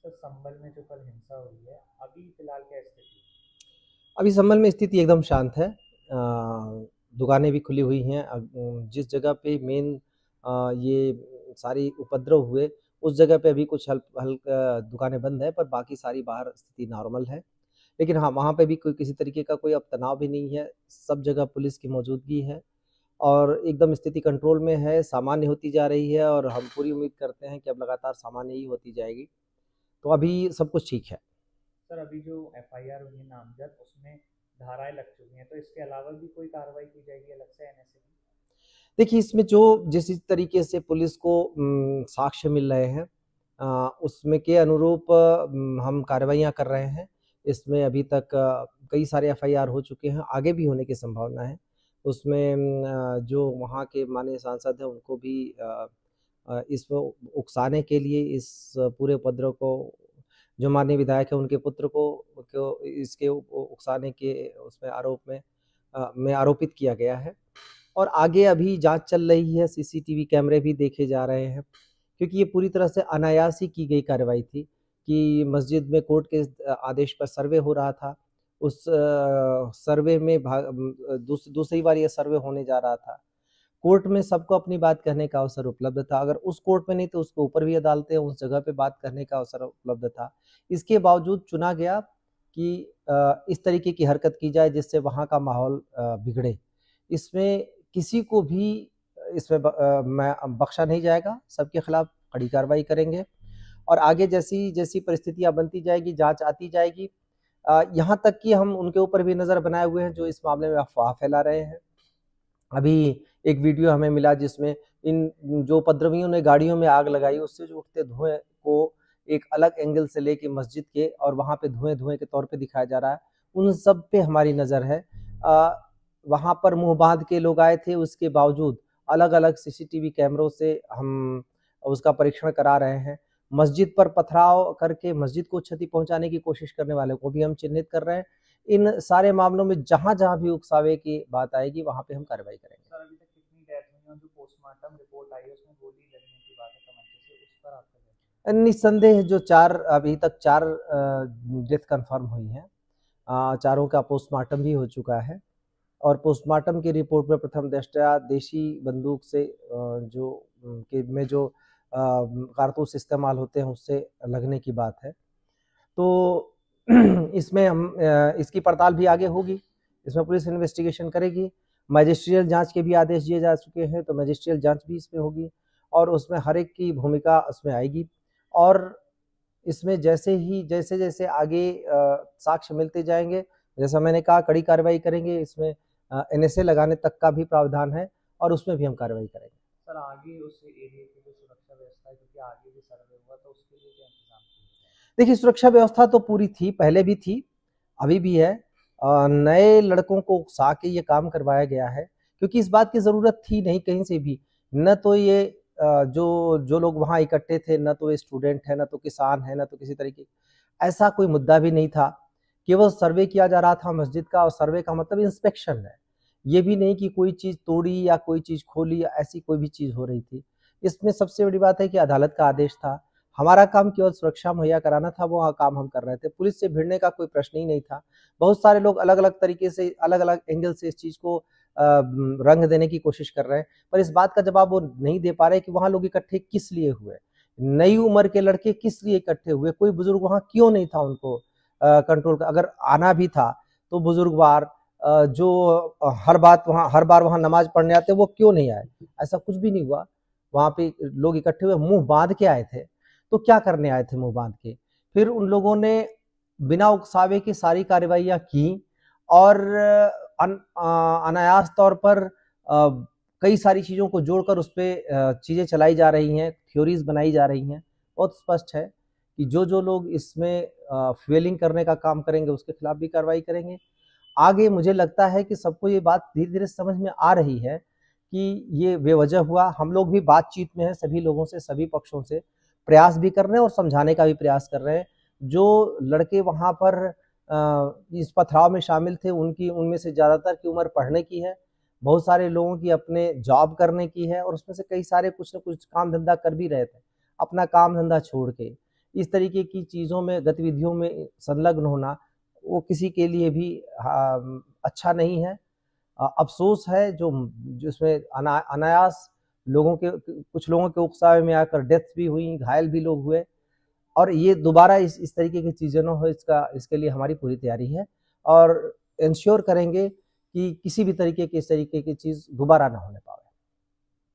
Sir संभल में जो कल हिंसा हुई है, अभी फिलहाल क्या स्थिति है? अभी संभल में स्थिति एकदम शांत है। दुकानें भी खुली हुई हैं। जिस जगह पे मेन ये सारी उपद्रव हुए, उस जगह पे अभी कुछ हल्का दुकानें बंद है, पर बाकी सारी बाहर स्थिति नॉर्मल है। लेकिन हाँ, वहाँ पे भी कोई किसी तरीके का कोई अब तनाव भी नहीं है। सब जगह पुलिस की मौजूदगी है और एकदम स्थिति कंट्रोल में है, सामान्य होती जा रही है और हम पूरी उम्मीद करते हैं कि अब लगातार सामान्य ही होती जाएगी। तो अभी सब कुछ ठीक है। सर अभी जो एफआईआर हुई है नामजद, उसमें धाराएं लग चुकी हैं, तो इसके अलावा भी कोई कार्रवाई की जाएगी अलग से एनएसए की? देखिए, इसमें जो जिस तरीके से पुलिस को साक्ष्य मिल रहे हैं, उसमें के अनुरूप हम कार्रवाइयाँ कर रहे हैं। इसमें अभी तक कई सारे एफआईआर हो चुके हैं, आगे भी होने की संभावना है। उसमें जो वहाँ के माननीय सांसद हैं, उनको भी इसको उकसाने के लिए, इस पूरे उपद्रव को, जो माननीय विधायक हैं उनके पुत्र को इसके उकसाने के उसमें आरोप में आरोपित किया गया है। और आगे अभी जांच चल रही है, सीसीटीवी कैमरे भी देखे जा रहे हैं, क्योंकि ये पूरी तरह से अनायास ही की गई कार्रवाई थी कि मस्जिद में कोर्ट के आदेश पर सर्वे हो रहा था। उस सर्वे में दूसरी बार ये सर्वे होने जा रहा था। कोर्ट में सबको अपनी बात कहने का अवसर उपलब्ध था। अगर उस कोर्ट में नहीं तो उसके ऊपर भी अदालतें, उस जगह पे बात करने का अवसर उपलब्ध था। इसके बावजूद चुना गया कि इस तरीके की हरकत की जाए जिससे वहाँ का माहौल बिगड़े। इसमें किसी को भी इसमें मैं बख्शा नहीं जाएगा, सबके खिलाफ कड़ी कार्रवाई करेंगे और आगे जैसी जैसी परिस्थितियां बनती जाएगी, जांच आती जाएगी। यहाँ तक कि हम उनके ऊपर भी नज़र बनाए हुए हैं जो इस मामले में अफवाह फैला रहे हैं। अभी एक वीडियो हमें मिला जिसमें इन जो उपद्रवियों ने गाड़ियों में आग लगाई, उससे जो उठते धुएं को एक अलग एंगल से लेके मस्जिद के और वहाँ पे धुएं धुएं के तौर पे दिखाया जा रहा है। उन सब पे हमारी नज़र है। वहाँ पर मुंह बांध के लोग आए थे, उसके बावजूद अलग अलग सीसीटीवी कैमरों से हम उसका परीक्षण करा रहे हैं। मस्जिद पर पथराव करके मस्जिद को क्षति पहुंचाने की कोशिश करने वाले को भी हम चिन्हित कर रहे हैं। इन सारे मामलों में जहां जहां भी उकसावे की बात आएगी वहां पे हम कार्रवाई करेंगे। सर अभी तक कितनी डेथ हुई है और जो पोस्टमार्टम रिपोर्ट आई है उसमें गोली लगने की बात है तमंचे से, उस पर आपका क्या? निस्संदेह जो चार अभी तक चार डेथ कंफर्म हुई हैं, चारों का पोस्टमार्टम भी हो चुका है और पोस्टमार्टम की रिपोर्ट में प्रथम दृष्टया देशी बंदूक से जो के में जो कारतूस इस्तेमाल होते हैं उससे लगने की बात है। तो इसमें हम इसकी पड़ताल भी आगे होगी। इसमें पुलिस इन्वेस्टिगेशन करेगी। मैजिस्ट्रियल जांच के भी आदेश दिए जा चुके हैं, तो मैजिस्ट्रियल जांच भी इसमें होगी और उसमें हर एक की भूमिका उसमें आएगी। और इसमें जैसे जैसे आगे साक्ष्य मिलते जाएंगे, जैसा मैंने कहा, कड़ी कार्रवाई करेंगे। इसमें एनएसए लगाने तक का भी प्रावधान है और उसमें भी हम कार्रवाई करेंगे। सर आगे उस एरिया की जो सुरक्षा व्यवस्था है, क्योंकि आगे भी सर्वे हुआ, तो उसके लिए क्या इंतजाम किए जाए? देखिए, सुरक्षा व्यवस्था तो पूरी थी, पहले भी थी, अभी भी है। नए लड़कों को उकसा के ये काम करवाया गया है क्योंकि इस बात की ज़रूरत थी नहीं कहीं से भी। न तो ये जो जो लोग वहाँ इकट्ठे थे, न तो ये स्टूडेंट है, न तो किसान है, न तो किसी तरीके, ऐसा कोई मुद्दा भी नहीं था। केवल सर्वे किया जा रहा था मस्जिद का और सर्वे का मतलब इंस्पेक्शन है। ये भी नहीं कि कोई चीज़ तोड़ी या कोई चीज़ खोली या ऐसी कोई भी चीज़ हो रही थी। इसमें सबसे बड़ी बात है कि अदालत का आदेश था। हमारा काम केवल सुरक्षा मुहैया कराना था, वो काम हम कर रहे थे। पुलिस से भिड़ने का कोई प्रश्न ही नहीं था। बहुत सारे लोग अलग-अलग तरीके से, अलग-अलग एंगल से इस चीज़ को रंग देने की कोशिश कर रहे हैं, पर इस बात का जवाब वो नहीं दे पा रहे कि वहाँ लोग इकट्ठे किस लिए हुए? नई उम्र के लड़के किस लिए इकट्ठे हुए? कोई बुजुर्ग वहाँ क्यों नहीं था उनको कंट्रोल का? अगर आना भी था, तो बुजुर्गवार जो हर बार वहाँ नमाज़ पढ़ने आते, वो क्यों नहीं आए? ऐसा कुछ भी नहीं हुआ। वहाँ पे लोग इकट्ठे हुए, मुँह बाँध के आए थे। तो क्या करने आए थे मुँह बाँध के? फिर उन लोगों ने बिना उकसावे के सारी कार्रवाइयाँ की और अनायास तौर पर कई सारी चीज़ों को जोड़कर उसपे चीज़ें चलाई जा रही हैं, थ्योरीज़ बनाई जा रही हैं। बहुत स्पष्ट है कि जो लोग इसमें फ्यूलिंग करने का काम करेंगे, उसके खिलाफ भी कार्रवाई करेंगे। आगे मुझे लगता है कि सबको ये बात धीरे-धीरे समझ में आ रही है कि ये बेवजह हुआ। हम लोग भी बातचीत में हैं सभी लोगों से, सभी पक्षों से। प्रयास भी कर रहे हैं और समझाने का भी प्रयास कर रहे हैं। जो लड़के वहाँ पर इस पथराव में शामिल थे, उनकी उनमें से ज़्यादातर की उम्र पढ़ने की है। बहुत सारे लोगों की अपने जॉब करने की है और उसमें से कई सारे कुछ न कुछ काम-धंधा कर भी रहे थे, अपना काम-धंधा छोड़ के। इस तरीके की चीज़ों में, गतिविधियों में संलग्न होना वो किसी के लिए भी अच्छा नहीं है। अफ़सोस है जो जिसमें अनायास लोगों के कुछ लोगों के उकसावे में आकर डेथ भी हुई, घायल भी लोग हुए, और ये दोबारा इस तरीके की चीज़ें ना हो, इसके लिए हमारी पूरी तैयारी है और इंश्योर करेंगे कि किसी भी तरीके की इस तरीके की चीज़ दोबारा ना होने पाए।